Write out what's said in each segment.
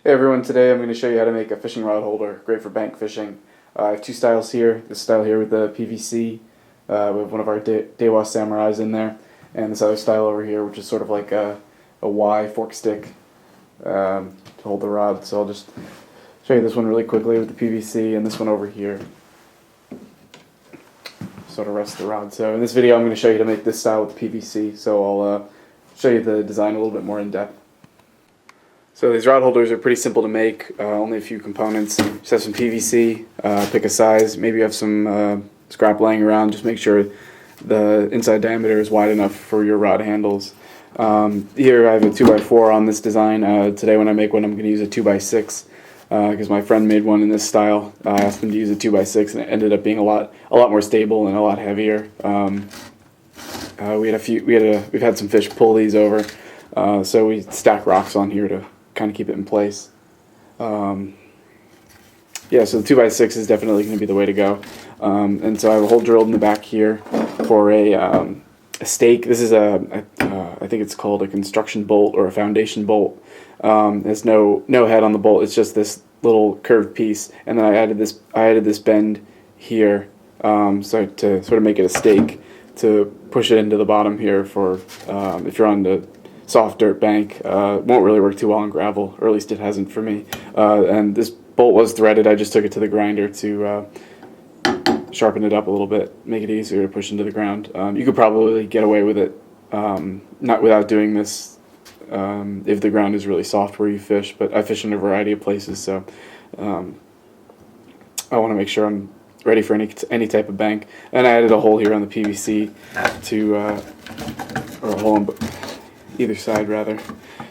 Hey everyone, today I'm going to show you how to make a fishing rod holder, great for bank fishing. I have two styles here, this style here with the PVC, we have one of our Dewa Samurais in there, and this other style over here which is sort of like a Y fork stick to hold the rod. So I'll just show you this one really quickly with the PVC, and this one over here sort of rests the rod. So in this video I'm going to show you how to make this style with the PVC, so I'll show you the design a little bit more in depth. So these rod holders are pretty simple to make, only a few components. Just have some PVC, pick a size, maybe you have some scrap laying around, just make sure the inside diameter is wide enough for your rod handles. Here I have a 2x4 on this design. Today when I make one I'm going to use a 2x6 because my friend made one in this style. I asked him to use a 2x6 and it ended up being a lot more stable and a lot heavier. We've had some fish pull these over, so we stack rocks on here to kind of keep it in place. Yeah, so the 2x6 is definitely going to be the way to go. And so I have a hole drilled in the back here for a stake. This is I think it's called a construction bolt or a foundation bolt. There's no head on the bolt. It's just this little curved piece, and then I added this bend here, so to sort of make it a stake to push it into the bottom here for if you're on the soft dirt bank. Won't really work too well on gravel, or at least it hasn't for me. And this bolt was threaded. I just took it to the grinder to sharpen it up a little bit, make it easier to push into the ground. You could probably get away with it not without doing this if the ground is really soft where you fish, but I fish in a variety of places, so I want to make sure I'm ready for any type of bank. And I added a hole here on the PVC to or a hole on either side rather,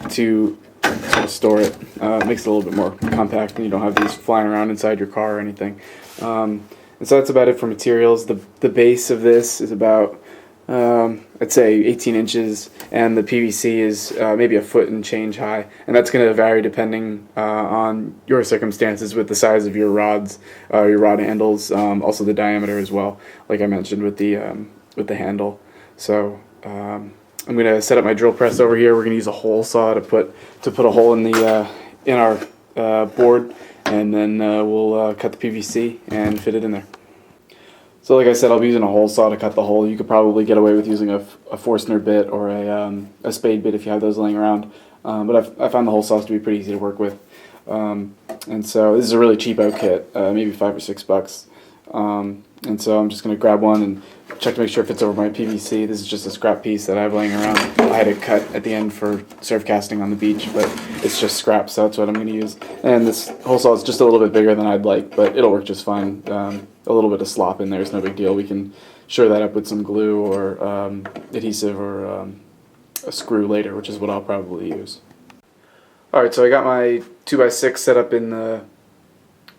to sort of store it. Makes it a little bit more compact and you don't have these flying around inside your car or anything. And so that's about it for materials. The base of this is about I'd say 18 inches, and the PVC is maybe a foot and change high, and that's going to vary depending on your circumstances with the size of your rods, your rod handles, also the diameter as well, like I mentioned with the handle. So I'm going to set up my drill press over here. We're going to use a hole saw to put a hole in the in our board, and then we'll cut the PVC and fit it in there. So like I said, I'll be using a hole saw to cut the hole. You could probably get away with using a Forstner bit or a spade bit if you have those laying around. But I found the hole saws to be pretty easy to work with. And so this is a really cheapo kit, maybe $5 or $6. And so I'm just going to grab one and check to make sure it fits over my PVC. This is just a scrap piece that I have laying around. I had it cut at the end for surf casting on the beach, but it's just scrap, so that's what I'm going to use. And this hole saw is just a little bit bigger than I'd like, but it'll work just fine. A little bit of slop in there is no big deal. We can shore that up with some glue or adhesive or a screw later, which is what I'll probably use. Alright, so I got my 2x6 set up in the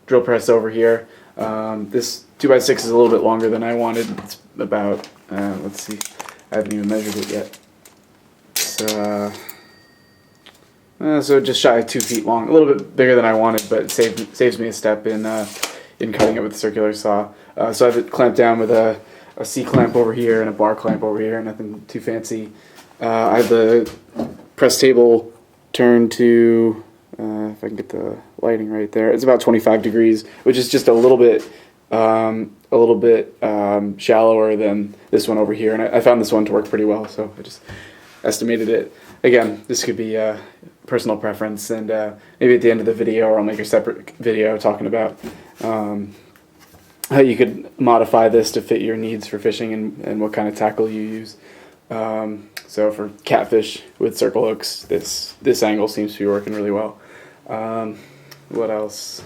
drill press over here. This 2x6 is a little bit longer than I wanted. It's about, let's see, I haven't even measured it yet. So just shy of 2 feet long, a little bit bigger than I wanted, but it saves me a step in cutting it with a circular saw. So I have it clamped down with a C-clamp over here and a bar clamp over here, nothing too fancy. I have the press table turned to, if I can get the lighting right there, it's about 25 degrees, which is just a little bit shallower than this one over here, and I found this one to work pretty well, so I just estimated it. Again, this could be personal preference, and maybe at the end of the video, or I'll make a separate video talking about how you could modify this to fit your needs for fishing and what kind of tackle you use. So for catfish with circle hooks, this angle seems to be working really well. What else?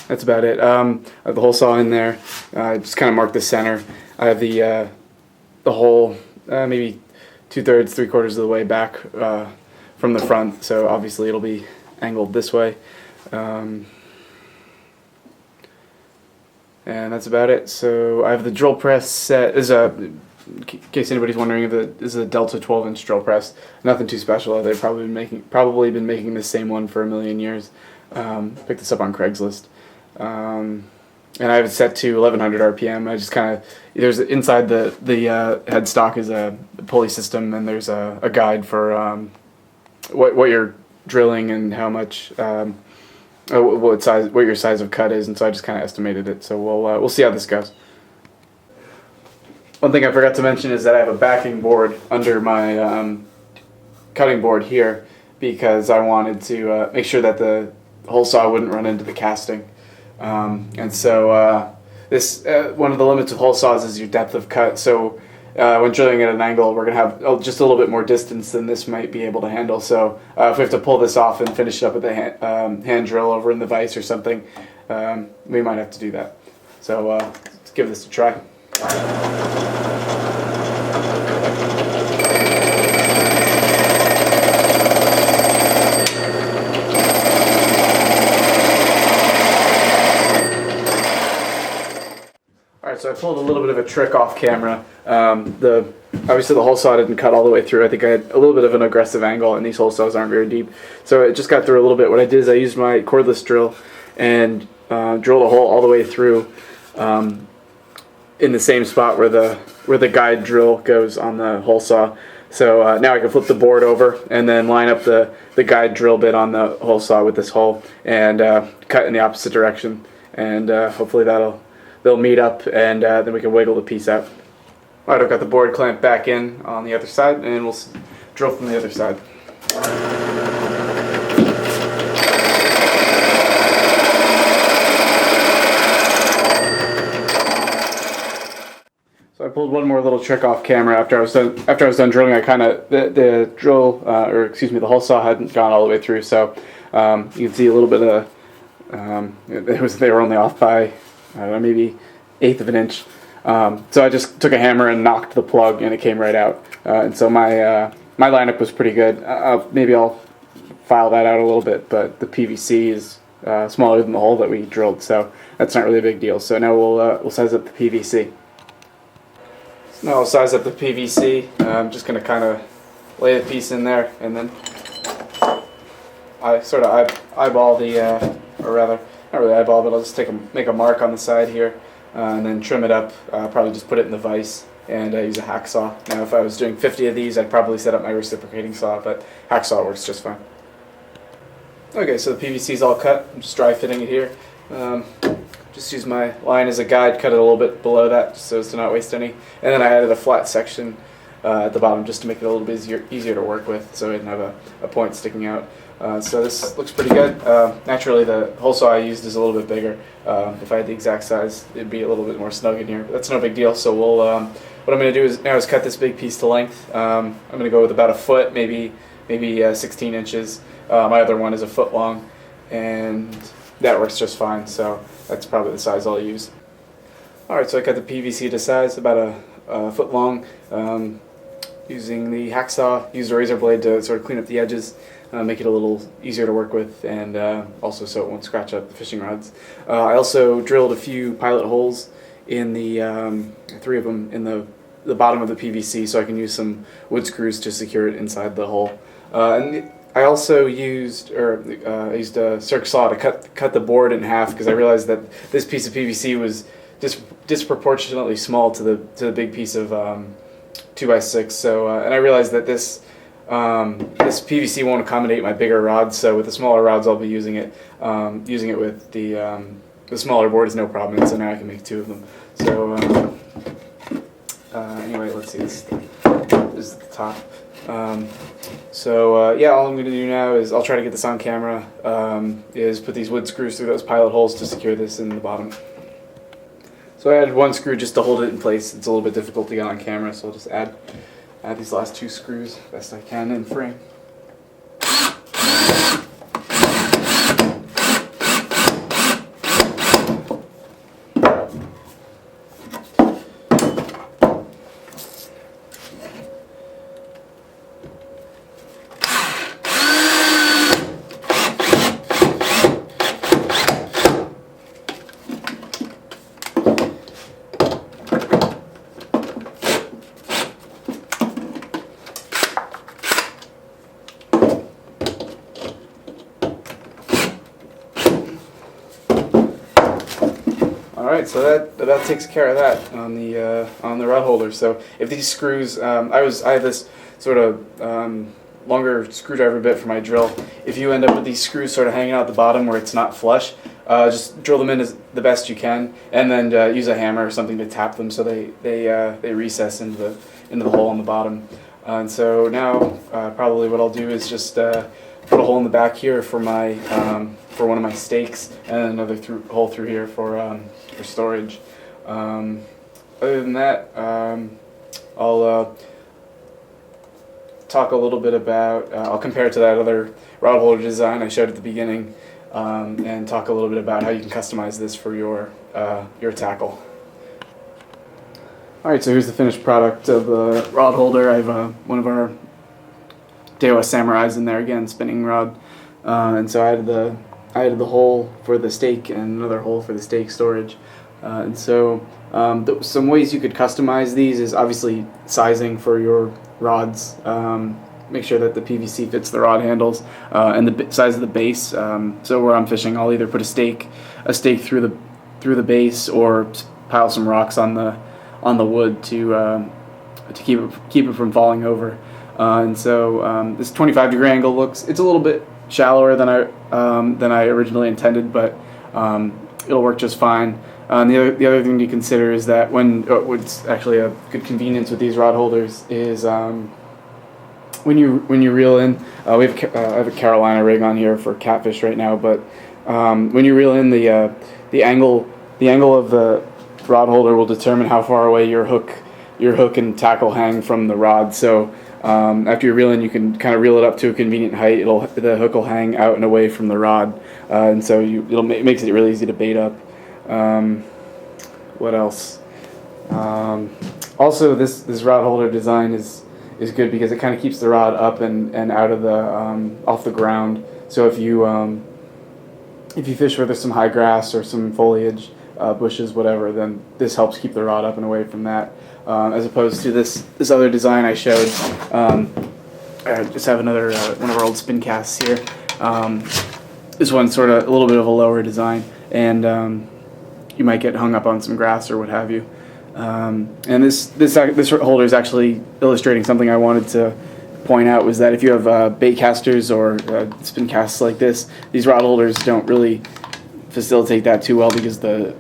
That's about it. I have the hole saw in there. I just kind of marked the center. I have the hole maybe 2/3, 3/4 of the way back from the front, so obviously it'll be angled this way. And that's about it. So I have the drill press set. In case anybody's wondering, this is a Delta 12-inch drill press. Nothing too special. They've probably been making the same one for a million years. Picked this up on Craigslist. And I have it set to 1100 RPM. I just kind of, there's inside the headstock is a pulley system, and there's a guide for what your drilling and how much what your size of cut is, and so I just kind of estimated it. So we'll see how this goes. One thing I forgot to mention is that I have a backing board under my cutting board here because I wanted to make sure that the hole saw wouldn't run into the casting. And so this one of the limits of hole saws is your depth of cut. So when drilling at an angle, we're going to have just a little bit more distance than this might be able to handle. So if we have to pull this off and finish it up with a hand drill over in the vise or something, we might have to do that. So let's give this a try. Alright, so I pulled a little bit of a trick off camera. Obviously the hole saw didn't cut all the way through. I think I had a little bit of an aggressive angle, and these hole saws aren't very deep. So it just got through a little bit. What I did is I used my cordless drill and drilled a hole all the way through in the same spot where the guide drill goes on the hole saw. So now I can flip the board over and then line up the guide drill bit on the hole saw with this hole and cut in the opposite direction. And hopefully they'll meet up, and then we can wiggle the piece out. Alright, I've got the board clamped back in on the other side, and we'll drill from the other side. So I pulled one more little trick off camera after I was done drilling. I kind of the drill, the hole saw hadn't gone all the way through, so you can see a little bit of they were only off by I don't know, maybe 1/8 of an inch. So I just took a hammer and knocked the plug, and it came right out. And so my lineup was pretty good. Maybe I'll file that out a little bit, but the PVC is smaller than the hole that we drilled, so that's not really a big deal. So now we'll size up the PVC. So now I'll size up the PVC. I'm just going to kind of lay the piece in there, and then I sort of eyeball or rather, not really eyeball, but I'll just make a mark on the side here, and then trim it up. Probably just put it in the vise and use a hacksaw. Now if I was doing 50 of these, I'd probably set up my reciprocating saw, but hacksaw works just fine. Okay, so the PVC is all cut. I'm just dry fitting it here. Just use my line as a guide, cut it a little bit below that just so as to not waste any. And then I added a flat section at the bottom just to make it a little bit easier to work with, so I didn't have a point sticking out. So this looks pretty good. Naturally, the hole saw I used is a little bit bigger. If I had the exact size, it'd be a little bit more snug in here. But that's no big deal. So what I'm going to do is cut this big piece to length. I'm going to go with about a foot, maybe 16 inches. My other one is a foot long, and that works just fine. So that's probably the size I'll use. All right, so I cut the PVC to size, about a foot long. Using the hacksaw, used a razor blade to sort of clean up the edges. Make it a little easier to work with, and also so it won't scratch up the fishing rods. I also drilled a few pilot holes in the 3 of them in the bottom of the PVC, so I can use some wood screws to secure it inside the hole. And I also used a circ saw to cut the board in half, because I realized that this piece of PVC was disproportionately small to the big piece of 2x6. So and I realized that this PVC won't accommodate my bigger rods, so with the smaller rods I'll be using it with the smaller board is no problem, and so now I can make 2 of them. So anyway, let's see, this is the top. Yeah, all I'm going to do now is I'll try to get this on camera, is put these wood screws through those pilot holes to secure this in the bottom. So I added 1 screw just to hold it in place. It's a little bit difficult to get on camera, so I'll just add these last 2 screws best I can in frame. Alright, so that takes care of that on the rod holder. So if these screws, I have this sort of longer screwdriver bit for my drill. If you end up with these screws sort of hanging out the bottom where it's not flush, just drill them in as the best you can, and then use a hammer or something to tap them so they recess into the hole on the bottom. And so now probably what I'll do is just put a hole in the back here for my for one of my stakes, and another hole through here for storage. Other than that, I'll talk a little bit about, I'll compare it to that other rod holder design I showed at the beginning, and talk a little bit about how you can customize this for your tackle. Alright, so here's the finished product of the rod holder. I have one of our Dewa Samurais in there, again, spinning rod. And so I added the hole for the stake and another hole for the stake storage. And so some ways you could customize these is obviously sizing for your rods. Make sure that the PVC fits the rod handles, and the size of the base. So where I'm fishing, I'll either put a stake through the base, or pile some rocks on the wood to keep it from falling over. And so this 25-degree angle it's a little bit shallower than I originally intended, but it'll work just fine. And the other thing to consider is that what's actually a good convenience with these rod holders is when you reel in. I have a Carolina rig on here for catfish right now, but when you reel in, the angle of the rod holder will determine how far away your hook and tackle hang from the rod. So after you reel in, you can kind of reel it up to a convenient height. The hook will hang out and away from the rod, and so it makes it really easy to bait up. What else? Also, this rod holder design is good because it kind of keeps the rod up and out of the off the ground. So if you fish where there's some high grass or some foliage, bushes, whatever, then this helps keep the rod up and away from that. As opposed to this other design I showed. I just have another one of our old spin casts here. This one's sort of a little bit of a lower design, and you might get hung up on some grass or what have you. And this holder is actually illustrating something I wanted to point out, was that if you have bait casters or spin casts like this, these rod holders don't really facilitate that too well, because the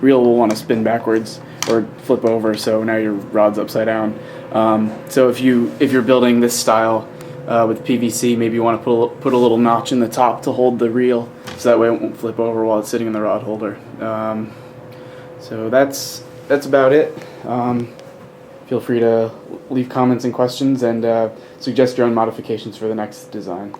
reel will want to spin backwards or flip over, so now your rod's upside down. So if you're building this style with PVC, maybe you want to put a little notch in the top to hold the reel, so that way it won't flip over while it's sitting in the rod holder. So that's about it. Feel free to leave comments and questions, and suggest your own modifications for the next design.